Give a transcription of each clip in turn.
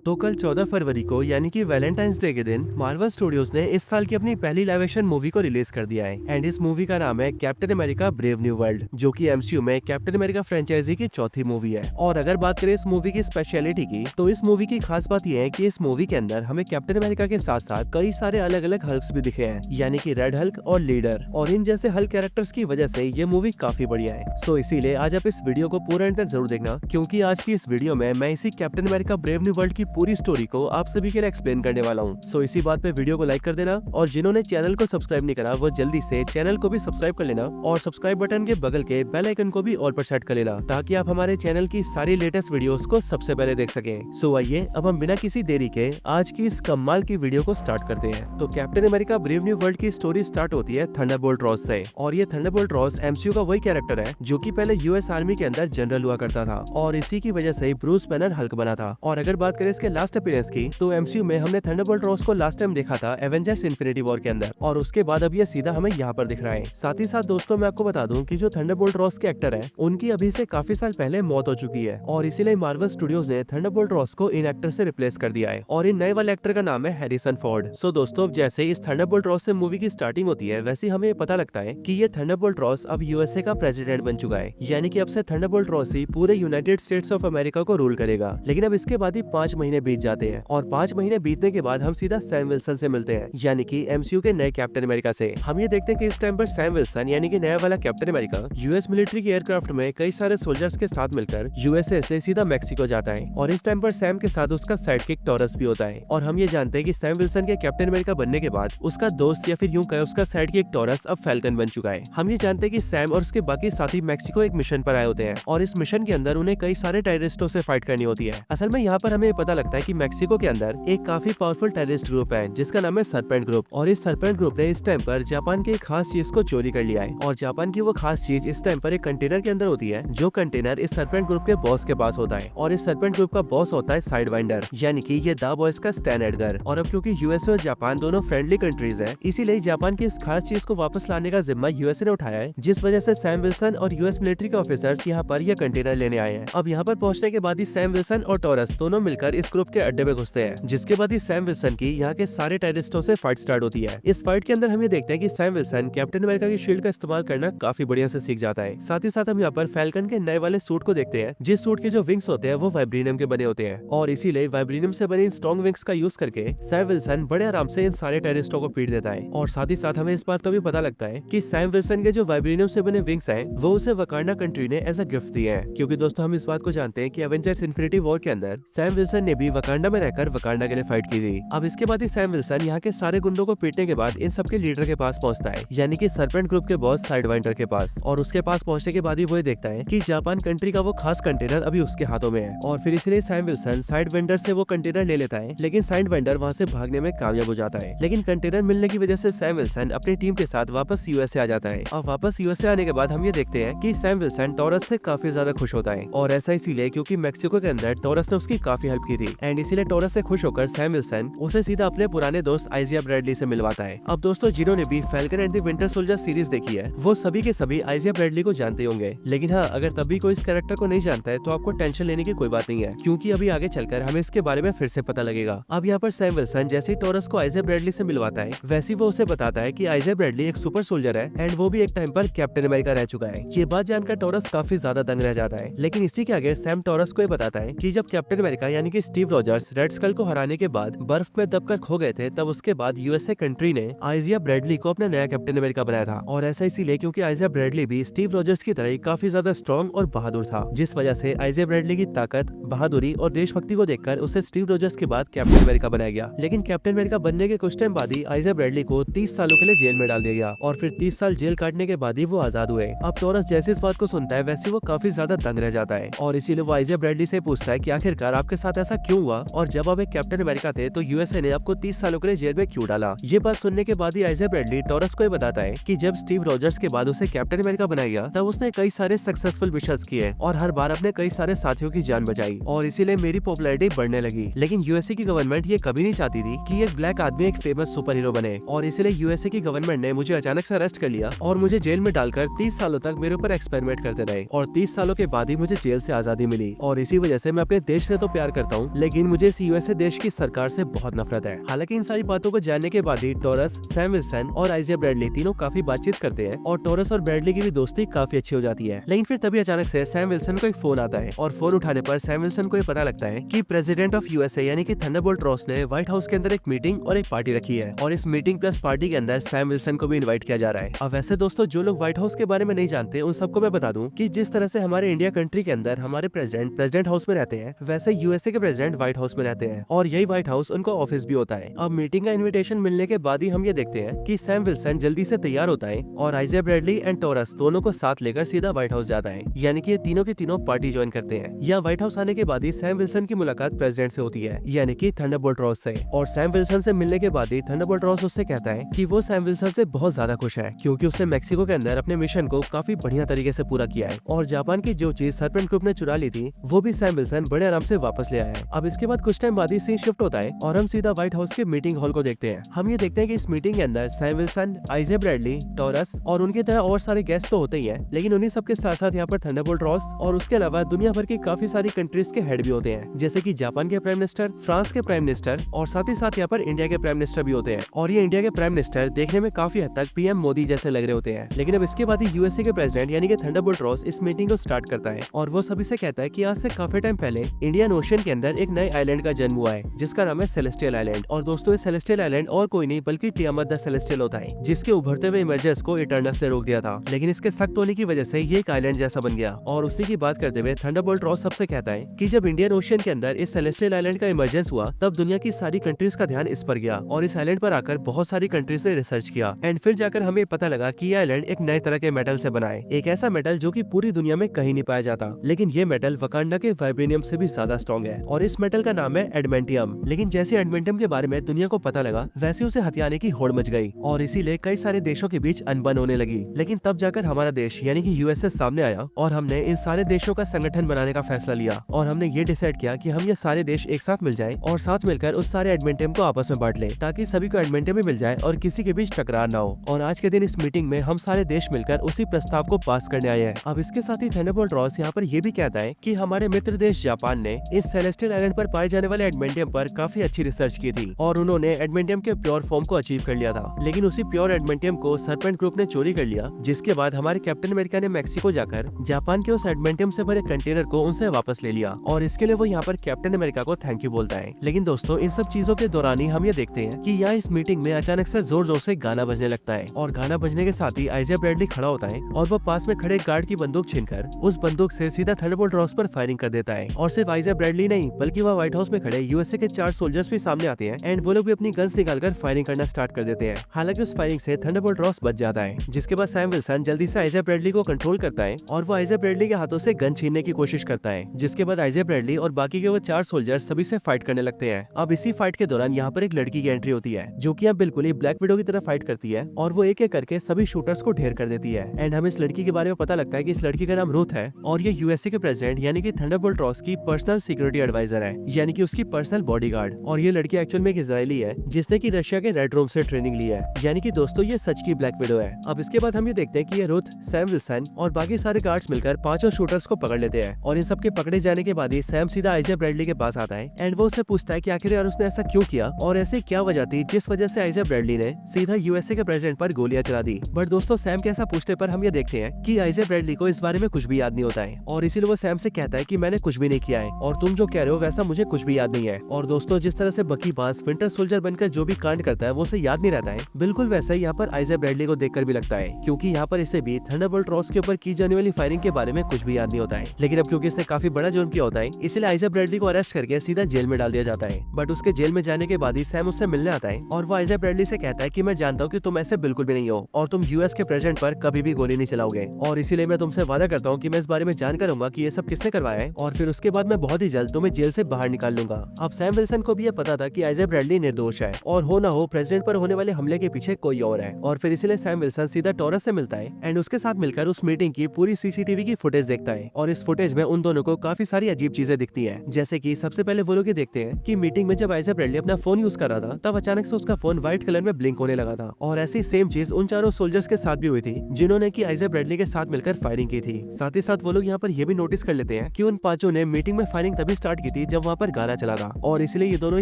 तो कल 14 फरवरी को यानी कि वैलेंटाइंस डे के दिन मार्वल स्टूडियोज ने इस साल की अपनी पहली लाइव एक्शन मूवी को रिलीज कर दिया है एंड इस मूवी का नाम है captain America brave new world, जो कि एमसीयू में कैप्टन अमेरिका फ्रेंचाइजी की चौथी मूवी है। और अगर बात करें इस मूवी की स्पेशलिटी की, तो इस मूवी की खास बात यह है कि इस मूवी के अंदर हमें कैप्टन अमेरिका के साथ साथ कई सारे अलग अलग हल्क्स भी दिखे हैं, यानी कि रेड हल्क और लीडर, और इन जैसे हल्क कैरेक्टर्स की वजह से ये मूवी काफी बढ़िया है। सो इसीलिए आज आप इस वीडियो को पूरा एंड तक जरूर देखना, क्योंकि आज की इस वीडियो में मैं इसी captain America brave new world की पूरी स्टोरी को आप सभी के लिए एक्सप्लेन करने वाला हूँ। सो इसी बात पे वीडियो को लाइक कर देना, और जिन्होंने चैनल को सब्सक्राइब नहीं करा वो जल्दी से चैनल को भी सब्सक्राइब कर लेना, और सब्सक्राइब बटन के बगल के बेल आइकन को भी ऑल पर सेट कर लेना, ताकि आप हमारे चैनल की सारी लेटेस्ट वीडियोस को सबसे पहले देख सकें। सो आइए अब हम बिना किसी देरी के आज की इस कमाल की वीडियो को स्टार्ट करते हैं। तो captain America brave new world की स्टोरी स्टार्ट होती है थंडरबोल्ट रॉस से, और ये थंडरबोल्ट रॉस एमसीयू का वही कैरेक्टर है जो कि पहले यूएस आर्मी के अंदर जनरल हुआ करता था, और इसी की वजह से ब्रूस बैनर हल्क बना था। और अगर बात करें इसके लास्ट अपीयरेंस की, तो एमसीयू में हमने थंडरबोल्ट रॉस को लास्ट टाइम देखा था एवेंजर्स इन्फिनिटी वॉर के अंदर, और उसके बाद अब ये सीधा हमें यहाँ पर दिख रहा है। साथ ही साथ दोस्तों मैं आपको बता दूं कि जो थंडरबोल्ट रॉस के एक्टर है उनकी अभी से काफी साल पहले मौत हो चुकी है, और इसीलिए मार्वल स्टूडियोज ने थंडरबोल्ट रॉस को इन एक्टर से रिप्लेस कर दिया है, और इन नए वाले एक्टर का नाम है हैरिसन फोर्ड। सो दोस्तों जैसे इस थंडरबोल्ट रॉस से मूवी की स्टार्टिंग होती है, वैसे हमें ये पता लगता है कि ये थंडरबोल्ट रॉस अब यूएसए का प्रेसिडेंट बन चुका है, यानी कि अब से थंडरबोल्ट रॉस ही पूरे यूनाइटेड स्टेट्स ऑफ अमेरिका को रूल करेगा। लेकिन अब इसके बाद ही 5 महीने बीत जाते हैं, और 5 महीने बीतने के बाद हम सीधा सैम विल्सन से मिलते हैं, यानी कि एमसीयू के नए कैप्टन अमेरिका से। हम ये देखते हैं कि इस टाइम पर सैम विल्सन यानी कि नया वाला कैप्टन अमेरिका यूएस मिलिट्री के एयरक्राफ्ट में कई सारे सोल्जर्स के साथ मिलकर यूएसए से सीधा मैक्सिको जाता है, और इस टाइम पर सैम के साथ उसका साइडकिक टॉरस भी होता है। और हम ये जानते हैं कि सैम विल्सन के कैप्टन अमेरिका बनने के बाद उसका दोस्त या फिर यूं कहे उसका साइडकिक टॉरस अब फैल्कन बन चुका है। हम ये जानते हैं कि सैम और उसके बाकी साथी मैक्सिको एक मिशन पर आए होते हैं, और इस मिशन के अंदर उन्हें कई सारे टेररिस्टों से फाइट करनी होती है। असल में यहाँ पर हमें पता लगता है कि मैक्सिको के अंदर एक काफी पावरफुल टेररिस्ट ग्रुप है जिसका नाम है सरपेंट ग्रुप, और इस सरपेंट ग्रुप ने इस टाइम पर जापान की एक खास चीज को चोरी कर लिया है। और जापान की वो खास चीज इस टाइम पर एक कंटेनर के अंदर होती है, जो कंटेनर इस सरपेंट ग्रुप के बॉस के पास होता है, और इस सरपेंट ग्रुप का बॉस होता है साइडवाइंडर, यानी कि ये द बॉयज का स्टैन एडगर। और अब क्योंकि यूएसए और जापान दोनों फ्रेंडली कंट्रीज हैं, इसीलिए जापान की इस खास चीज को वापस लाने का जिम्मा यूएसए ने उठाया है, जिस वजह से सैम विल्सन और यूएस मिलिट्री के ऑफिसर्स यहाँ पर यह कंटेनर लेने आए हैं। अब यहाँ पर पहुंचने के बाद ही सैम विल्सन और टॉरस दोनों मिलकर इस ग्रुप के अड्डे में घुसते हैं, जिसके बाद ही सैम विल्सन की यहाँ के सारे टेररिस्टों से फाइट स्टार्ट होती है। इस फाइट के अंदर हम ये देखते हैं कि सैम विल्सन कैप्टन अमेरिका की शील्ड का इस्तेमाल करना काफी बढ़िया से सीख जाता है। साथ ही साथ हम यहाँ पर फैल्कन के नए वाले सूट को देखते हैं, जिस सूट के जो विंग्स होते हैं वो वाइब्रेनियम के बने होते हैं, और इसीलिए वाइब्रेनियम से बने इन स्ट्रॉन्ग विंग्स का यूज करके सैम विल्सन बड़े आराम से इन सारे टेररिस्टों को पीट देता है। और साथ ही साथ हमें इस बात का भी पता लगता है कि सैम विल्सन के जो वाइब्रेनियम से बने विंग्स हैं वो उसे वकांडा कंट्री ने एज अ गिफ्ट दिए हैं, क्योंकि दोस्तों हम इस बात को जानते हैं कि एवेंजर्स इन्फिनिटी वॉर के अंदर सैम विल्सन ने भी वकांडा में रहकर वकांडा के लिए फाइट की थी। अब इसके बाद ही सैम विल्सन यहाँ के सारे गुंडों को पीटने के बाद इन सबके लीडर के पास पहुंचता है, यानी कि सरपेंट ग्रुप के बॉस साइडवाइंडर के पास, और उसके पास पहुंचने के बाद ही वो देखता है कि जापान कंट्री का वो खास कंटेनर अभी उसके हाथों में है, और फिर इसलिए सैम विल्सन साइडवाइंडर से वो कंटेनर ले लेता है। लेकिन साइडवाइंडर वहाँ से भागने में कामयाब हो जाता है, लेकिन कंटेनर मिलने की वजह से सैम विल्सन अपनी टीम के साथ वापस यूएसए आ जाता है। और वापस यूएसए आने के बाद हम ये देखते हैं कि सैम विल्सन टॉरस से काफी ज्यादा खुश होता है, और ऐसा इसीलिए क्योंकि मैक्सिको के अंदर टॉरस ने उसकी काफी हेल्प की थी, एंड इसीलिए टॉरस से खुश होकर सैम विल्सन उसे सीधा अपने पुराने दोस्त आइजिया ब्रैडली से मिलवाता है। अब दोस्तों जिन्होंने भी falcon and the winter soldier series देखी है वो सभी के सभी आइजिया ब्रैडली को जानते होंगे, लेकिन हाँ अगर तब भी कोई इस कैरेक्टर को नहीं जानता है तो आपको टेंशन लेने की कोई बात नहीं है, क्योंकि अभी आगे चलकर हमें इसके बारे में फिर से पता लगेगा। अब यहाँ पर सैम विल्सन जैसे ही टॉरस को आइजिया ब्रैडली से मिलवाता है, वैसे वो उसे बताता है कि आइजिया ब्रैडली एक सुपर सोल्जर है, एंड वो भी एक टाइम पर कैप्टन अमेरिका रह चुका है। ये बात जानकर टॉरस काफी ज्यादा दंग रह जाता है, लेकिन इसी के आगे सैम टॉरस को ये बताता है कि जब कैप्टन अमेरिका यानी कि स्टीव रॉजर्स रेड स्कल को हराने के बाद बर्फ में दबकर खो गए थे, तब उसके बाद यूएसए कंट्री ने आइजिया ब्रैडली को अपना नया कैप्टन अमेरिका बनाया था। और ऐसा इसीलिए क्योंकि आइजिया ब्रैडली भी स्टीव रॉजर्स की तरह ही काफी ज्यादा स्ट्रॉन्ग और बहादुर था, जिस वजह से आइजिया ब्रैडली की ताकत, बहादुरी और देशभक्ति को देखकर उसे स्टीव रॉजर्स के बाद कैप्टन अमेरिका बनाया गया। लेकिन कैप्टन अमेरिका बनने के कुछ टाइम बाद ही आइजिया ब्रैडली को 30 सालों के लिए जेल में डाल दिया गया, और फिर 30 साल जेल काटने के बाद ही वो आजाद हुए। अब टॉरस जैसे इस बात को सुनता है वैसे वो काफी ज्यादा दंग रह जाता है, और इसीलिए वो आइजिया ब्रैडली से पूछता है कि आखिरकार आपके साथ ऐसा क्यों हुआ, और जब आप एक कैप्टन अमेरिका थे तो यूएसए ने आपको 30 सालों के लिए जेल में क्यों डाला। ये बात सुनने के बाद ही आइजिया ब्रैडली टॉरस को ये बताता है कि जब स्टीव रॉजर्स के बाद उसे कैप्टन अमेरिका बनाया गया तब उसने कई सारे सक्सेसफुल मिशंस किए और हर बार अपने कई सारे साथियों की जान बचाई, और इसीलिए मेरी पॉपुलैरिटी बढ़ने लगी। लेकिन यूएसए की गवर्नमेंट ये कभी नहीं चाहती थी कि एक ब्लैक आदमी एक फेमस सुपर हीरो बने, और इसलिए यूएसए की गवर्नमेंट ने मुझे अचानक से अरेस्ट कर लिया और मुझे जेल में डालकर 30 सालों तक मेरे ऊपर एक्सपेरिमेंट करते रहे, और 30 सालों के बाद ही मुझे जेल से आजादी मिली। और इसी वजह से मैं अपने देश से तो प्यार करता हूँ, हूँ, लेकिन मुझे इस यूएसए देश की सरकार से बहुत नफरत है। हालांकि इन सारी बातों को जानने के बाद ही टॉरस, सैम विल्सन और आइजिया ब्रैडली तीनों काफी बातचीत करते हैं और टॉरस और ब्रैडली की भी दोस्ती काफी अच्छी हो जाती है। लेकिन फिर तभी अचानक से सैम विल्सन को एक फोन आता है और फोन उठाने पर सैम विल्सन को ये पता लगता है कि प्रेसिडेंट ऑफ यूएसए यानी कि थंडरबोल्ट रॉस ने व्हाइट हाउस के अंदर एक मीटिंग और एक पार्टी रखी है और इस मीटिंग प्लस पार्टी के अंदर सैम विल्सन को भी इन्वाइट किया जा रहा है। अब वैसे दोस्तों, जो लोग व्हाइट हाउस के बारे में नहीं जानते उन सबको मैं बता दूं कि जिस तरह से हमारे इंडिया कंट्री के अंदर हमारे प्रेसिडेंट हाउस में रहते हैं, वैसे यूएसए के प्रेसिडेंट व्हाइट हाउस में रहते हैं और यही व्हाइट हाउस उनका ऑफिस भी होता है। अब मीटिंग का इन्विटेशन मिलने के बाद ही हम ये देखते हैं कि सैम विल्सन जल्दी से तैयार होता है और आइजिया ब्रैडली एंड टॉरस दोनों को साथ लेकर सीधा व्हाइट हाउस जाता है, यानी कि ये तीनों की तीनों पार्टी ज्वाइन करते हैं। या व्हाइट हाउस आने के बाद ही सैम विल्सन की मुलाकात प्रेसिडेंट से होती है, यानी कि थंडरबोल्ट रॉस से। और सैम विल्सन से मिलने के बाद ही थंडरबोल्ट रॉस उससे कहता है कि वो सैम विल्सन से बहुत ज्यादा खुश है क्योंकि उसने मेक्सिको के अंदर अपने मिशन को काफी बढ़िया तरीके से पूरा किया है और जापान की जो चीज सरपेंट ग्रुप ने चुरा ली थी वो भी सैम विल्सन बड़े आराम से वापस ले आया है। अब इसके बाद कुछ टाइम बाद ही सीन शिफ्ट होता है और हम सीधा व्हाइट हाउस के मीटिंग हॉल को देखते हैं। हम ये देखते हैं कि इस मीटिंग के अंदर सैम विल्सन, आइजिया ब्रैडली, टॉरस और उनकी तरह और सारे गेस्ट तो होते ही हैं, लेकिन उन्हीं सबके साथ साथ यहाँ पर थंडरबोल्ट रॉस और उसके अलावा दुनिया भर की काफी सारी कंट्रीज के हेड भी होते हैं, जैसे कि जापान के प्राइम मिनिस्टर, फ्रांस के प्राइम मिनिस्टर और साथ ही साथ यहाँ पर इंडिया के प्राइम मिनिस्टर भी होते हैं। और ये इंडिया के प्राइम मिनिस्टर देखने में काफी हद तक पीएम मोदी जैसे लग रहे होते हैं। लेकिन अब इसके बाद ही यूएसए के प्रेसिडेंट यानी कि थंडरबोल्ट रॉस इस मीटिंग को स्टार्ट करता है और वो सभी से कहता है कि आज से काफी टाइम पहले इंडियन ओशन के अंदर एक नए आइलैंड का जन्म हुआ है जिसका नाम है सेलेस्टियल आइलैंड। और दोस्तों, ये सेलेस्टियल आइलैंड और कोई नहीं बल्कि टियामत द सेलेस्टियल होता है, जिसके उभरते हुए इमर्जर्स को इटर्नल्स ने रोक दिया था, लेकिन इसके सख्त होने की वजह से ये एक आइलैंड जैसा बन गया। और उसी की बात करते हुए थंडरबोल्ट रॉस सबसे कहता है कि जब इंडियन ओशन के अंदर इस सेलेस्टियल आइलैंड का इमर्जेंस हुआ तब दुनिया की सारी कंट्रीज का ध्यान इस पर गया और इस आइलैंड पर आकर बहुत सारी कंट्रीज ने रिसर्च किया एंड फिर जाकर हमें पता लगा कि यह आइलैंड एक नए तरह के मेटल से बना है, एक ऐसा मेटल जो कि पूरी दुनिया में कहीं नहीं पाया जाता, लेकिन ये मेटल वकांडा के वाइब्रेनियम से भी ज्यादा स्ट्रॉन्ग है और इस मेटल का नाम है एडमेंटियम। लेकिन जैसे एडमेंटियम के बारे में दुनिया को पता लगा वैसे उसे हथियाने की होड़ मच गई और इसीलिए कई सारे देशों के बीच अनबन होने लगी। लेकिन तब जाकर हमारा देश यानी कि यूएसए सामने आया और हमने इन सारे देशों का संगठन बनाने का फैसला लिया और हमने ये डिसाइड किया कि हम ये सारे देश एक साथ मिल जाएं और साथ मिलकर उस सारे एडमेंटियम को आपस में बांट लें ताकि सभी को एडमेंटियम भी मिल जाए और किसी के बीच टकरार ना हो। और आज के दिन इस मीटिंग में हम सारे देश मिलकर उसी प्रस्ताव को पास करने आए हैं। अब इसके साथ ही थंडरबोल्ट रॉस यहाँ पर ये भी कहता है कि हमारे मित्र देश जापान ने इस सेलेस्टियल आइलैंड पर पाए जाने वाले एडमेंटियम पर काफी अच्छी रिसर्च की थी और उन्होंने एडमेंटियम के प्योर फॉर्म को अचीव कर लिया था, लेकिन उसी प्योर एडमेंटियम को सरपेंट ग्रुप ने चोरी कर लिया, जिसके बाद हमारे कैप्टन अमेरिका ने मैक्सिको जाकर जापान के उस एडमेंटियम से भरे कंटेनर को उनसे वापस ले लिया और इसके लिए वो यहाँ पर कैप्टन अमेरिका को थैंक यू बोलता है। लेकिन दोस्तों, इन सब चीजों के दौरान ही हम ये देखते हैं कि यहाँ इस मीटिंग में अचानक से जोर जोर से गाना बजने लगता है और गाना बजने के साथ ही आइजिया ब्रैडली खड़ा होता है और वो पास में खड़े गार्ड की बंदूक छीनकर उस बंदूक से सीधा थंडरबोल्ट रॉस पर फायरिंग कर देता है। और सिर्फ आइजिया ब्रैडली नहीं बल्कि वह व्हाइट हाउस में खड़े यूएसए के 4 सोल्जर्स भी सामने आते हैं एंड वो लोग भी अपनी गन्स निकालकर फायरिंग करना स्टार्ट कर देते हैं। हालांकि उस फायरिंग से थंडरबोल्ट रॉस बच जाता है, जिसके बाद सैम विल्सन जल्दी से आइजिया ब्रैडली को कंट्रोल करता है और वो आइजिया ब्रैडली के हाथों से गन छीनने की कोशिश करता है, जिसके बाद आइजिया ब्रैडली और बाकी के वो 4 सोल्जर्स सभी से फाइट करने लगते हैं। अब इसी फाइट के दौरान यहाँ पर एक लड़की की एंट्री होती है जो कि अब बिल्कुल ही ब्लैक विडो की तरह फाइट करती है और वो एक एक करके सभी शूटर्स को ढेर कर देती है एंड हमें इस लड़की के बारे में पता लगता है कि इस लड़की का नाम रूथ है और ये यूएसए के प्रेसिडेंट यानी कि थंडरबोल्ट रॉस की पर्सनल सिक्योरिटी एडवाइजर है, यानी कि उसकी पर्सनल बॉडीगार्ड। और ये लड़की एक्चुअल में एक इजरायली है जिसने की रशिया के रेड रूम से ट्रेनिंग ली है, यानी कि दोस्तों ये सच की ब्लैक विडो है। अब इसके बाद हम ये देखते हैं कि ये रूथ, सैम विल्सन और बाकी सारे गार्ड्स मिलकर 5 शूटर्स को पकड़ लेते हैं और इन सब के पकड़े जाने के बाद ही सैम सीधा आइजिया ब्रैडली के पास आता है एंड वो उससे पूछता है कि आखिर यार उसने ऐसा क्यों किया और ऐसे क्या वजह थी जिस वजह से आइजिया ब्रैडली ने सीधा यूएसए के प्रेसिडेंट पर गोलियां चला दी। बट दोस्तों, सैम के ऐसा पूछने पर हम ये देखते हैं कि आइजिया ब्रैडली को इस बारे में कुछ भी याद नहीं होता है और इसीलिए वो सैम से कहता है कि मैंने कुछ भी नहीं किया है और तुम जो कह रहे हो वैसा मुझे कुछ भी याद नहीं है। और दोस्तों, जिस तरह से बकी बास विंटर सोल्जर बनकर जो भी कांड करता है वो उसे याद नहीं रहता है, बिल्कुल वैसा ही यहाँ पर आइजिया ब्रैडली को देखकर भी लगता है, क्योंकि यहाँ पर इसे भी थंडरबोल्ट रॉस के ऊपर की जाने वाली फायरिंग के बारे में कुछ भी याद नहीं होता है। लेकिन अब क्योंकि इसने काफी बड़ा जुर्म किया होता है इसलिए आइजिया ब्रैडली को अरेस्ट करके सीधा जेल में डाल दिया जाता है। बट उसके जेल में जाने के बाद ही सैम उससे मिलने आता है और वो आइजिया ब्रैडली से कहता है कि मैं जानता हूँ कि तुम ऐसे बिल्कुल भी नहीं हो और तुम यूएस के प्रेसिडेंट पर कभी भी गोली नहीं चलाओगे और इसीलिए मैं तुमसे वादा करता हूँ कि मैं इस बारे में जान करूंगा कि ये सब किसने करवाया है और फिर उसके बाद मैं बहुत ही जल्द तुम्हें जेल से बाहर निकाल लूंगा। अब सैम विल्सन को भी ये पता था कि आइजिया ब्रैडली निर्दोष है और हो ना हो प्रेसिडेंट पर होने वाले हमले के पीछे कोई और है और फिर इसलिए सैम विल्सन सीधा टॉरस से मिलता है एंड उसके साथ मिलकर उस मीटिंग की पूरी सीसीटीवी की फुटेज देखता है और इस फुटेज में उन दोनों को काफी सारी अजीब चीजें दिखती है। जैसे कि सबसे पहले वो लोग ये देखते हैं कि मीटिंग में जब आइजिया ब्रैडली अपना फोन यूज कर रहा था तब अचानक से उसका फोन व्हाइट कलर में ब्लिंक होने लगा था और ऐसी सेम चीज उन 4 सोल्जर्स के साथ भी हुई थी जिन्होंने की आइजिया ब्रैडली के साथ मिलकर फायरिंग की थी। साथ ही साथ वो लोग यहाँ पर ये भी नोटिस कर लेते हैं कि उन 5 ने मीटिंग में फायरिंग तभी स्टार्ट की थी जब वहाँ पर गाना चला था, और इसीलिए ये दोनों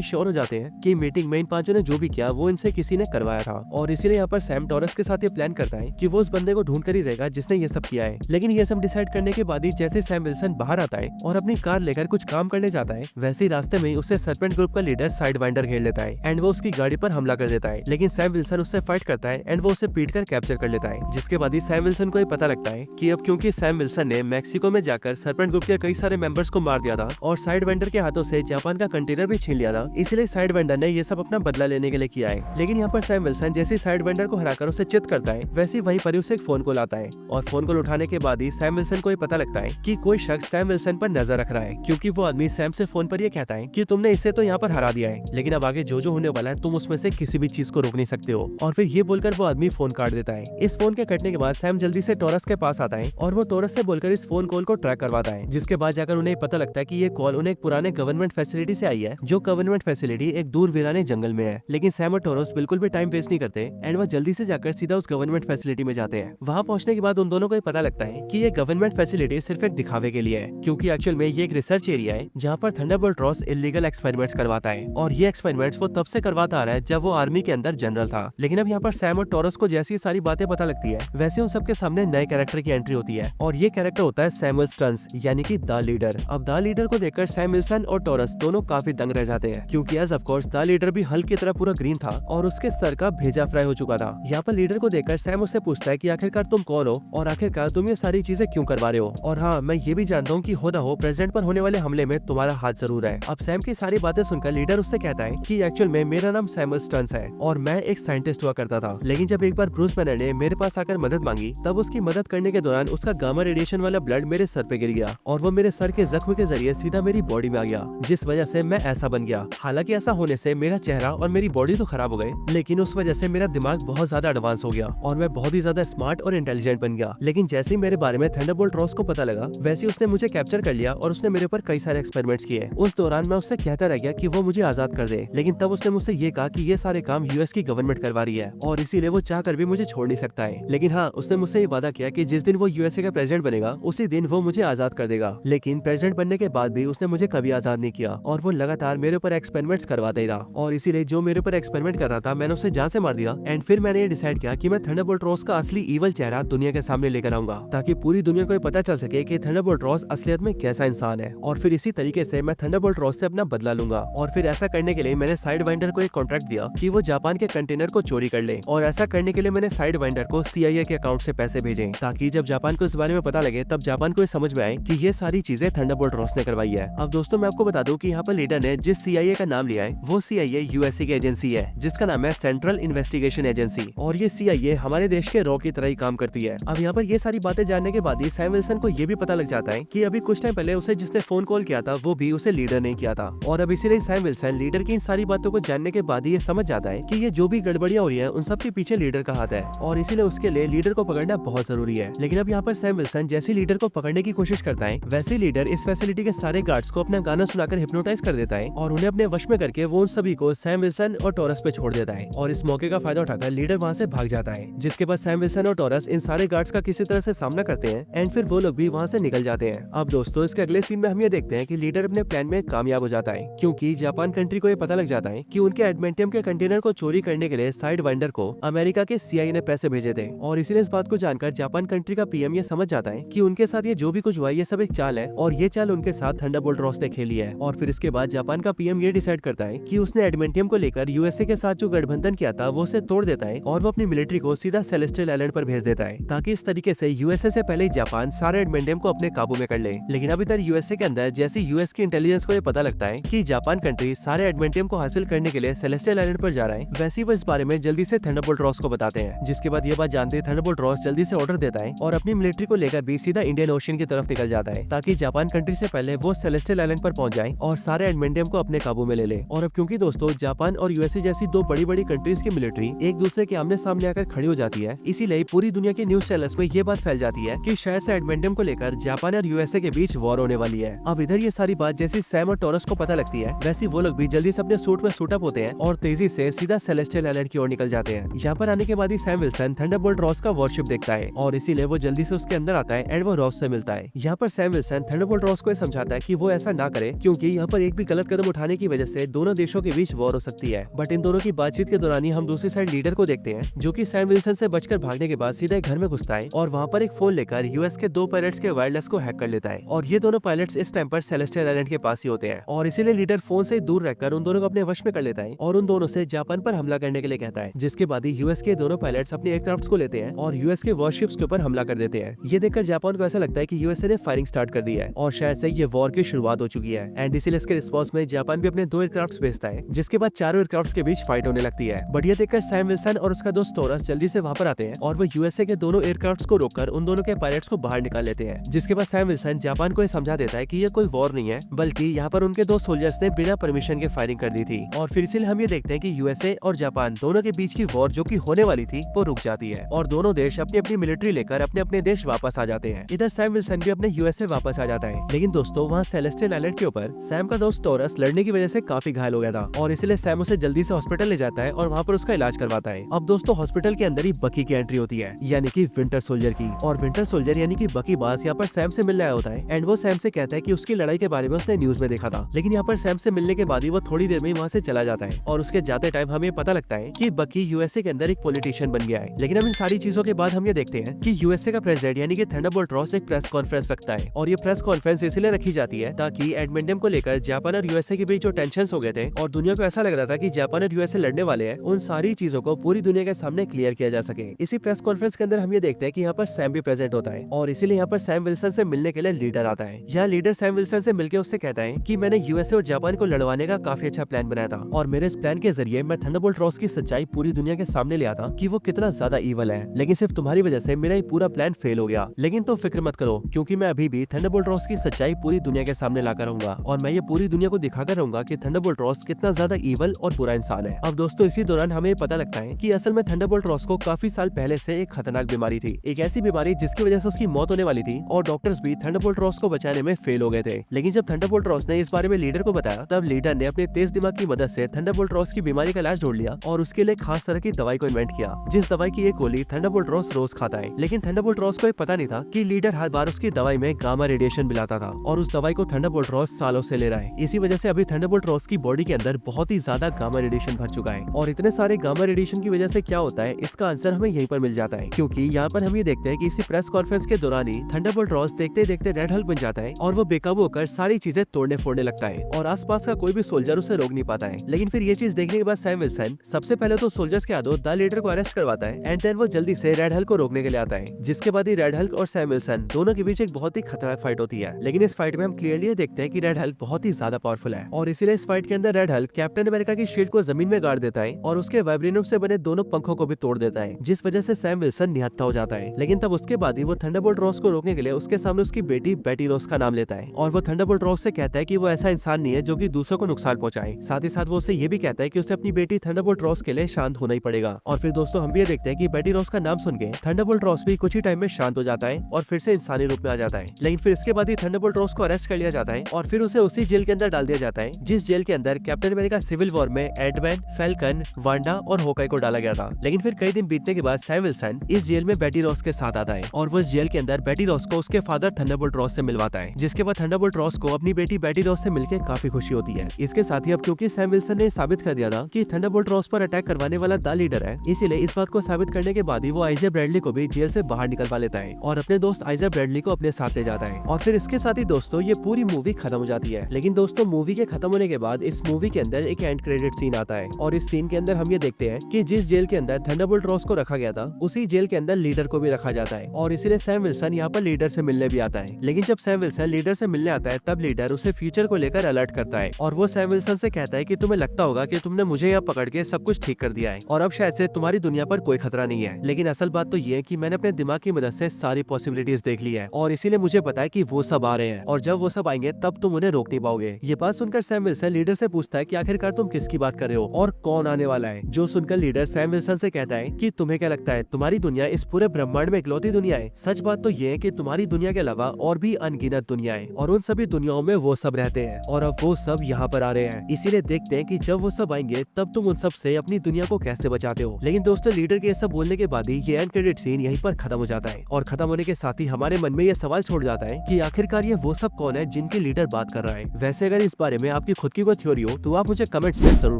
श्योर हो जाते हैं कि मीटिंग में इन पांचों ने जो भी किया वो इनसे किसी ने करवाया था। और इसीलिए यहाँ पर सैम टॉरस के साथ ये प्लान करता है कि वो उस बंदे को ढूंढ कर ही रहेगा जिसने ये सब किया है। लेकिन ये सब डिसाइड करने के बाद ही जैसे सैम विल्सन बाहर आता है और अपनी कार लेकर कुछ काम करने जाता है, वैसे ही रास्ते में उससे सरपेंट ग्रुप का लीडर साइडवाइंडर घेर लेता है एंड वो उसकी गाड़ी पर हमला कर देता है। लेकिन सैम विल्सन उससे फाइट करता है एंड वो उसे पीट कर कैप्चर कर लेता है। जिसके बाद ही सैम विल्सन को ये पता लगता है कि अब क्योंकि सैम विल्सन ने मैक्सिको में जाकर सरपेंट ग्रुप के कई सारे मेंबर्स को मार दिया था और साइडवाइंडर के हाथों से जापान का कंटेनर भी छीन लिया था, इसलिए साइडवाइंडर ने ये सब अपना बदला लेने के लिए किया है। लेकिन यहाँ पर सैम विल्सन जैसे साइडवाइंडर को हराकर उसे चित करता है, वैसे वहीं पर उसे एक फोन कॉल आता है और फोन कॉल उठाने के बाद ही सैम विल्सन को ये पता लगता है कि कोई शख्स सैम विल्सन पर नजर रख रहा है, क्योंकि वो आदमी सैम से फोन पर ये कहता है कि तुमने इसे तो यहाँ पर हरा दिया है, लेकिन अब आगे जो होने वाला है तुम उसमें से किसी भी चीज को रोक नहीं सकते हो। और फिर ये बोलकर वो आदमी फोन काट देता है। इस फोन के कटने के बाद सैम जल्दी से टॉरस के पास आता है और वो टॉरस से बोलकर इस फोन कॉल को ट्रैक करवाता है, जिसके बाद जाकर उन्हें पता लगता है कि ये कॉल उन्हें एक पुराने गवर्नमेंट फैसिलिटी से आई है, जो गवर्नमेंट फैसिलिटी एक दूर वीराने जंगल में है। लेकिन सैम और टॉरस बिल्कुल भी टाइम वेस्ट नहीं करते एंड वो जल्दी से जाकर सीधा उस गवर्नमेंट फैसिलिटी में जाते हैं। वहाँ पहुंचने के बाद उन दोनों को ये पता लगता है कि ये गवर्नमेंट फैसिलिटी सिर्फ एक दिखावे के लिए है, क्योंकि एक्चुअल में ये एक रिसर्च एरिया है जहाँ पर थंडरबोल्ट रॉस इलीगल एक्सपेरिमेंट्स करवाता है। और ये एक्सपेरिमेंट्स वो तब से करवाता आ रहा है जब वो आर्मी के अंदर जनरल था। लेकिन अब यहाँ पर सैम और टॉरस को जैसी सारी बातें पता लगती है, वैसे उन सबके सामने नए कैरेक्टर की एंट्री होती है और ये कैरेक्टर होता है सैमुअल स्टन्स, यानी कि द लीडर। अब द लीडर को देखकर सैम विल्सन और टॉरस दोनों काफी दंग रह जाते हैं, क्योंकि as of course the leader भी हल्क की तरह पूरा ग्रीन था और उसके सर का भेजा फ्राई हो चुका था। यहाँ पर लीडर को देखकर सैम उससे पूछता है कि आखिरकार तुम कौन हो और आखिरकार तुम ये सारी चीजें क्यों करवा रहे हो। और हाँ, मैं ये भी जानता हूँ कि हो ना हो प्रेसिडेंट पर होने वाले हमले में तुम्हारा हाथ जरूर है। अब सैम की सारी बातें सुनकर लीडर उससे कहता है कि एक्चुअल में मेरा नाम सैमुअल स्टन्स है और मैं एक साइंटिस्ट हुआ करता था, लेकिन जब एक बार ब्रूस बैनर ने मेरे पास आकर मदद मांगी, तब उसकी मदद करने के दौरान उसका गामा रेडिएशन वाला ब्लड मेरे सर पे गिर गया और वो मेरे सर के जख्म के जरिए सीधा मेरी बॉडी में आ गया, जिस वजह से मैं ऐसा बन गया। हालांकि ऐसा होने से मेरा चेहरा और मेरी बॉडी तो खराब हो गए, लेकिन उस वजह से मेरा दिमाग बहुत ज्यादा एडवांस हो गया और मैं बहुत ही ज्यादा स्मार्ट और इंटेलिजेंट बन गया। लेकिन जैसे ही मेरे बारे में थंडरबोल्ट रॉस को पता लगा, वैसे ही उसने मुझे कैप्चर कर लिया और उसने मेरे ऊपर कई सारे एक्सपेरिमेंट्स किए। उस दौरान मैं उससे कहता रह गया कि वो मुझे आजाद कर दे, लेकिन तब उसने मुझसे ये कहा कि ये सारे काम यूएस की गवर्नमेंट करवा रही है और इसीलिए वो चाह कर भी मुझे छोड़ नहीं सकता है। लेकिन हाँ, उसने मुझसे ये वादा किया कि जिस दिन वो यूएसए का प्रेसिडेंट बनेगा उसी दिन वो मुझे आजाद कर देगा। लेकिन प्रेसिडेंट बनने के बाद भी उसने मुझे कभी आजाद नहीं किया और वो लगातार मेरे ऊपर एक्सपेरिमेंट्स करवाता ही रहा और इसीलिए जो मेरे ऊपर एक्सपेरिमेंट कर रहा था मैंने उसे जान से मार दिया। एंड फिर मैंने ये डिसाइड किया कि मैं थंडरबोल्ट रॉस का असली ईवल चेहरा दुनिया के सामने लेकर आऊंगा, ताकि पूरी दुनिया को पता चल सके कि थंडरबोल्ट रॉस असलियत में कैसा इंसान है। और फिर इसी तरीके से मैं थंडरबोल्ट रॉस से अपना बदला लूंगा। और फिर ऐसा करने के लिए मैंने साइडवाइंडर को एक कॉन्ट्रैक्ट दिया कि वो जापान के कंटेनर को चोरी कर ले, और ऐसा करने के लिए मैंने साइडवाइंडर को CIA के अकाउंट से पैसे भेजे, ताकि जब जापान को इस बारे में पता लगे तब जापान को समझ में आए कि ये सारी चीजें थंडरबोल्ट रॉस ने करवाई है। अब दोस्तों मैं आपको बता दूं कि यहाँ पर लीडर ने जिस CIA का नाम लिया है वो CIA यूएसए की एजेंसी है, जिसका नाम है सेंट्रल इन्वेस्टिगेशन एजेंसी, और ये CIA हमारे देश के रॉ की तरह ही काम करती है। अब यहाँ पर ये सारी बातें जानने के बाद ही सैम विल्सन को ये भी पता लग जाता है कि अभी कुछ टाइम पहले उसे जिसने फोन कॉल किया था वो भी उसे लीडर ने किया था, और अब इसीलिए सैम विल्सन लीडर की इन सारी बातों को जानने के बाद ही ये समझ जाता है कि ये जो भी गड़बड़ियां हो रही है उन सब के पीछे लीडर का हाथ है, और इसीलिए उसके लिए लीडर को पकड़ना बहुत जरूरी है। लेकिन अब यहाँ पर सैम विल्सन जैसे लीडर को पकड़ने की कोशिश करता है, वैसे लीडर इस फैसिलिटी के सारे गार्ड्स को अपना गाना सुनाकर हिप्नोटाइज कर देता है और उन्हें अपने वश में करके वो उन सभी को सैम विल्सन और टॉरस पे छोड़ देता है, और इस मौके का फायदा उठाकर लीडर वहाँ से भाग जाता है। जिसके बाद सैम विल्सन और टॉरस इन सारे गार्ड्स का किसी तरह से सामना करते हैं एंड फिर वो लोग भी वहाँ से निकल जाते हैं। अब दोस्तों इसके अगले सीन में हम ये देखते हैं कि लीडर अपने प्लान में कामयाब हो जाता है, क्योंकि जापान कंट्री को ये पता लग जाता है कि उनके एडमेंटियम के कंटेनर को चोरी करने के लिए साइडवाइंडर को अमेरिका के CIA ने पैसे भेजे थे, और इसीलिए इस बात को जानकर जापान कंट्री का PM ये समझ जाता है कि उनके साथ ये जो भी कुछ हुआ ये सब एक चाल है, और ये चाल उनके साथ थंडरबोल्ट रॉस ने खेली है। और फिर इसके बाद जापान का PM ये डिसाइड करता है कि उसने एडमेंटियम को लेकर यूएसए के साथ जो गठबंधन किया था वो उसे तोड़ देता है और वो अपनी मिलिट्री को सीधा सेलेस्टियल आइलैंड पर भेज देता है, ताकि इस तरीके से यूएसए से पहले जापान सारे एडमेंटियम को अपने काबू में कर ले। लेकिन अब इधर यूएसए के अंदर जैसे यूएस की इंटेलिजेंस को ये पता लगता है कि जापान कंट्री सारे एडमेंटियम को हासिल करने के लिए सेलेस्टियल आइलैंड पर जा रहा है, वैसे ही वो इस बारे में जल्दी से थंडरबोल्ट रॉस को बताते हैं। जिसके बाद ये बात जानते थंडरबोल्ट रॉस जल्दी से ऑर्डर देता है और अपनी मिलिट्री को लेकर भी सीधा इंडियन ओशन की तरफ निकल जाता है, ताकि जापान कंट्री से पहले वो सेलेस्टियल आइलैंड पर पहुंच जाए और सारे एडमेंटियम को अपने काबू में ले ले। और अब क्योंकि दोस्तों जापान और यूएसए जैसी दो बड़ी बड़ी कंट्रीज की मिलिट्री एक दूसरे के आमने सामने आकर खड़ी हो जाती है, इसीलिए पूरी दुनिया के न्यूज चैनल्स में ये बात फैल जाती है कि शायद से एडमेंटियम को लेकर जापान और यूएसए के बीच वॉर होने वाली है। अब इधर ये सारी बात जैसी सैम और टॉरस को पता लगती है, वैसी वो लोग भी जल्दी से अपने सूट में सूट अप होते हैं और तेजी से सीधा सेलेस्टियल आइलैंड की ओर निकल जाते हैं। यहाँ पर आने के बाद ही सैम विल्सन थंडरबोल्ट रॉस का वॉरशिप देखता है और इसीलिए वो जल्दी से उसके अंदर आता है एंड वो रॉस से मिलता है। यहाँ पर सैम विल्सन थंडरबोल्ट रॉस को समझाता है कि वो ऐसा ना ना करे, क्योंकि यहाँ पर एक भी गलत कदम उठाने की वजह से दोनों देशों के बीच वॉर हो सकती है। बट इन दोनों की बातचीत के दौरान ही हम दूसरी साइड लीडर को देखते हैं, जो कि सैम विल्सन से बचकर भागने के बाद सीधे घर में घुसता है और वहाँ पर एक फोन लेकर यूएस के 2 पायलट्स के वायरलेस को हैक कर लेता है। और ये दोनों पायलट्स इस टाइम पर सेलेस्टियल आइलैंड के पास ही होते हैं और इसीलिए लीडर फोन से दूर रहकर उन दोनों को अपने वश में कर लेता है और उन दोनों से जापान पर हमला करने के लिए कहता है। जिसके बाद ही यूएस के दोनों पायलट्स अपने एयरक्राफ्ट्स को लेते हैं और यूएस के वॉरशिप्स के ऊपर हमला कर देते हैं। ये देखकर जापान को ऐसा लगता है कि यूएसए ने फायरिंग स्टार्ट कर दी है और शायद से ये वॉर की शुरुआत हो चुकी है। एंड इसीलिए इसके रिस्पॉन्स में जापान भी अपने 2 एयरक्राफ्ट्स भेजता है, जिसके बाद चारों एयरक्राफ्ट्स के बीच फाइट होने लगती है। बट ये देखकर सैम विल्सन और उसका दोस्त टोरस जल्दी से वहाँ पर आते हैं और वो यूएसए के दोनों एयरक्राफ्ट्स को रोककर उन दोनों के पायलट्स को बाहर निकाल लेते हैं। जिसके बाद सैम विल्सन जापान को ये समझा देता है कि ये कोई वॉर नहीं है, बल्कि यहाँ पर उनके 2 सोल्जर्स ने बिना परमिशन के फायरिंग कर दी थी। और फिर इसीलिए हम ये देखते हैं कि यूएसए और जापान दोनों के बीच की वॉर जो कि होने वाली थी वो रुक जाती है और दोनों देश अपनी अपनी मिलिट्री लेकर अपने अपने देश वापस आ जाते हैं। इधर सैम विल्सन भी अपने यूएसए वापस आ जाता है। लेकिन दोस्तों वहाँ सेलेस्टियल आइलैंड के ऊपर सैम का दोस्त टोरस लड़ने की वजह से काफी घायल हो गया था और इसलिए सैम उसे जल्दी से हॉस्पिटल ले जाता है और वहाँ पर उसका इलाज करवाता है। अब दोस्तों हॉस्पिटल के अंदर ही बकी की एंट्री होती है, यानी कि विंटर सोल्जर की। और विंटर सोल्जर यानी कि बकी बास यहाँ पर सैम से मिलने आया होता है एंड वो सैम से कहता है कि उसकी लड़ाई के बारे में उसने न्यूज में देखा था। लेकिन यहाँ पर सैम से मिलने के बाद ही वो थोड़ी देर में वहाँ से चला जाता है और उसके जाते टाइम हमें पता लगता है कि बकी यूएसए के अंदर एक पॉलिटिशियन बन गया है। लेकिन अब इन सारी चीजों के बाद हम ये देखते हैं कि यूएसए का प्रेसिडेंट यानी कि थंडरबोल्ट रॉस एक प्रेस कॉन्फ्रेंस रखता है और ये प्रेस कॉन्फ्रेंस इसलिए रखी जाती है ताकि एडमिंटन को लेकर जापान और यूएसए के बीच जो टेंशन हो गए थे और दुनिया को ऐसा लग रहा था कि जापान और यूएसए लड़ने वाले हैं, उन सारी चीजों को पूरी दुनिया के सामने क्लियर किया जा सके। इसी प्रेस कॉन्फ्रेंस के अंदर हम ये देखते हैं कि यहाँ पर सैम भी प्रेजेंट होता है और इसीलिए यहाँ पर सैम विल्सन से मिलने के लिए लीडर आता है। यहाँ लीडर सैम विल्सन से मिलकर उससे कहता है कि मैंने यूएसए और जापान को लड़वाने का काफी अच्छा प्लान बनाया था और मेरे इस प्लान के जरिए मैं थंडरबोल्ट रॉस की सच्चाई पूरी दुनिया के सामने ले आता कि वो कितना ज्यादा ईवल है। लेकिन सिर्फ तुम्हारी वजह से मेरा ये पूरा प्लान फेल हो गया। लेकिन तुम फिक्र मत करो, क्योंकि मैं अभी भी थंडरबोल्ट रॉस की सच्चाई पूरी दुनिया के सामने लाकर रहूंगा और मैं ये पूरी दुनिया को दिखाकर रहूंगा कि थंडरबोल्ट रॉस कितना ज्यादा ईवल और बुरा इंसान है। अब दोस्तों इसी दौरान हमें पता लगता है कि असल में थंडरबोल्ट रॉस को काफी साल पहले से एक खतरनाक बीमारी थी, एक ऐसी बीमारी जिसकी वजह से उसकी मौत होने वाली थी और डॉक्टर्स भी थंडरबोल्ट रॉस को बचाने में फेल हो गए थे। लेकिन जब थंडरबोल्ट रॉस ने इस बारे में लीडर को बताया, तब लीडर ने अपने तेज दिमाग की मदद से थंडरबोल्ट रॉस की बीमारी का इलाज ढूंढ लिया और उसके लिए खास तरह की दवाई को इन्वेंट किया, जिस दवाई की एक गोली थंडरबोल्ट रॉस रोज खाता है। लेकिन थंडरबोल्ट रॉस को पता नहीं था कि लीडर हर बार उसकी दवाई में गामा रेडिएशन मिलाता था और उस दवाई को थंडरबोल्ट रॉस सालों से ले रहा है। इसी वजह से अभी थंडरबोल्ट रॉस की बॉडी के अंदर बहुत ही ज्यादा गामा रेडिएशन भर चुका है और इतने सारे गामा रेडिएशन की वजह से क्या होता है, इसका आंसर हमें यहीं पर मिल जाता है। क्योंकि यहाँ पर हम ये देखते हैं कि इसी प्रेस कॉन्फ्रेंस के दौरान ही थंडरबोल्ट रॉस देखते देखते रेड हल्क बन जाता है और वो बेकाबू होकर सारी चीजें तोड़ने फोड़ने लगता है और आसपास का कोई भी सोल्जर उसे रोक नहीं पाता है। लेकिन फिर ये चीज देखने के बाद सैम विल्सन सबसे पहले तो सोल्जर्स के हाथों द लीडर को अरेस्ट करवाता है एंड देन वो जल्दी से रेड हल्क को रोकने के लिए आता है। जिसके बाद ही रेड हल्क और सैम विल्सन दोनों के बीच एक बहुत ही खतरनाक फाइट होती है। लेकिन इस फाइट में हम क्लियरली देखते हैं कि रेड हल्क बहुत ही ज्यादा पावरफुल है और इसीलिए इस फाइट के अंदर रेड हल्क कैप्टन अमेरिका की शील्ड को जमीन में गाड़ देता है और उसके वाइब्रेनियम से बने दोनों पंखों को भी तोड़ देता है, जिस वजह से सैम विल्सन निहत्था हो जाता है। लेकिन तब उसके बाद ही वो थंडरबोल्ट रॉस को रोकने के लिए उसके सामने उसकी बेटी बेटी रॉस का नाम लेता है और वो थंडरबोल्ट रॉस से कहता है कि वो ऐसा इंसान नहीं है जो कि दूसरों को नुकसान पहुंचाए। साथ ही साथ वो उसे ये भी कहता है कि उसे अपनी बेटी थंडरबोल्ट रॉस के लिए शांत होना ही पड़ेगा। और फिर दोस्तों हम भी ये देखते हैं कि बेटी रॉस का नाम सुन के थंडरबोल्ट रॉस भी कुछ ही टाइम में शांत हो जाता है और फिर से इंसानी रूप में आ जाता है। लेकिन फिर इसके बाद ही थंडरबोल्ट रॉस को अरेस्ट कर लिया जाता है और फिर उसे उसी जेल के अंदर डाल दिया जाता है जिस जेल के अंदर कैप्टन अमेरिका सिविल वॉर में एंटमैन, फैल्कन, वांडा और होकाई को डाला गया था। लेकिन फिर कई दिन बीतने के बाद सैम विल्सन इस जेल में बेटी रॉस के साथ आता है और वो इस जेल के अंदर बेटी रॉस को उसके फादर थंडरबोल्ट रॉस से मिलवाता है, जिसके बाद थंडरबोल्ट रॉस को अपनी बेटी बेटी रॉस से मिलकर काफी खुशी होती है। इसके साथ ही अब क्योंकि सैम विल्सन ने साबित कर दिया था कि थंडरबोल्ट रॉस पर अटैक करवाने वाला द लीडर है, इसीलिए इस बात को साबित करने के बाद ही वो आइजा ब्रैडली को भी जेल से बाहर निकलवा लेता है और अपने दोस्त आइजा ब्रैडली को अपने साथ ले जाता है। और फिर इसके साथ ही दोस्तों ये पूरी मूवी खत्म हो जाती है। लेकिन दोस्तों मूवी के खत्म होने के बाद इस मूवी के अंदर एक एंड क्रेडिट सीन आता है और इस सीन के अंदर हम ये देखते हैं कि जिस जेल के अंदर थंडरबोल्ट रॉस को रखा गया था उसी जेल के अंदर लीडर को भी रखा जाता है और इसीलिए सैम विल्सन यहाँ पर लीडर से मिलने भी आता है। लेकिन जब सैम विल्सन लीडर से मिलने आता है तब लीडर उसे फ्यूचर को लेकर अलर्ट करता है और वो सैम विल्सन से कहता है कि तुम्हें लगता होगा कि तुमने मुझे यहाँ पकड़ के सब कुछ ठीक कर दिया है और अब शायद से तुम्हारी दुनिया पर कोई खतरा नहीं है, लेकिन असल बात तो ये है कि मैंने अपने दिमाग की मदद से सारी पॉसिबिलिटीज देख ली है और इसीलिए मुझे पता है कि वो सब आ रहे हैं और जब वो सब आएंगे तब तुम उन्हें रोक नहीं पाओगे। ये बात सुनकर सैम विल्सन लीडर से पूछता है कि आखिरकार तुम किसकी बात कर रहे हो और कौन आने वाला है। जो सुनकर लीडर सैम विल्सन से कहता है कि तुम्हें क्या लगता है तुम्हारी दुनिया इस पूरे ब्रह्मांड में इकलौती दुनिया है? सच बात तो ये है कि तुम्हारी दुनिया के अलावा और भी अनगिनत दुनिया है और उन सभी दुनियाओं में वो सब रहते हैं और अब वो सब यहाँ पर आ रहे हैं। इसीलिए देखते हैं कि जब वो सब आएंगे तब तुम उन सब से अपनी दुनिया को कैसे बचाते हो। लेकिन दोस्तों लीडर के सब बोलने के बाद ही ये एंड क्रेडिट सीन यहीं पर खत्म हो जाता है और खत्म होने के साथ ही हमारे मन में ये सवाल छोड़ जाता है कि आखिरकार ये वो सब कौन है जिनकी लीडर पीटर बात कर रहा है। वैसे अगर इस बारे में आपकी खुद की कोई थ्योरी हो तो आप मुझे कमेंट्स में जरूर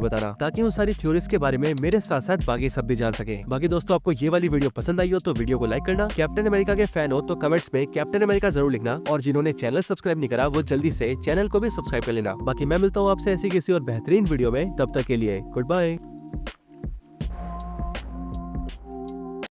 बताना, ताकि उन सारी थ्योरीज के बारे में मेरे साथ साथ बाकी सब भी जान सके। बाकी दोस्तों, आपको ये वाली वीडियो पसंद आई हो तो वीडियो को लाइक करना, कैप्टन अमेरिका के फैन हो तो कमेंट्स में कैप्टन अमेरिका जरूर लिखना, और जिन्होंने चैनल सब्सक्राइब नहीं करा वो जल्दी से चैनल को भी सब्सक्राइब कर लेना। बाकी मैं मिलता हूँ आपसे ऐसी किसी और बेहतरीन वीडियो में, तब तक के लिए गुड बाय।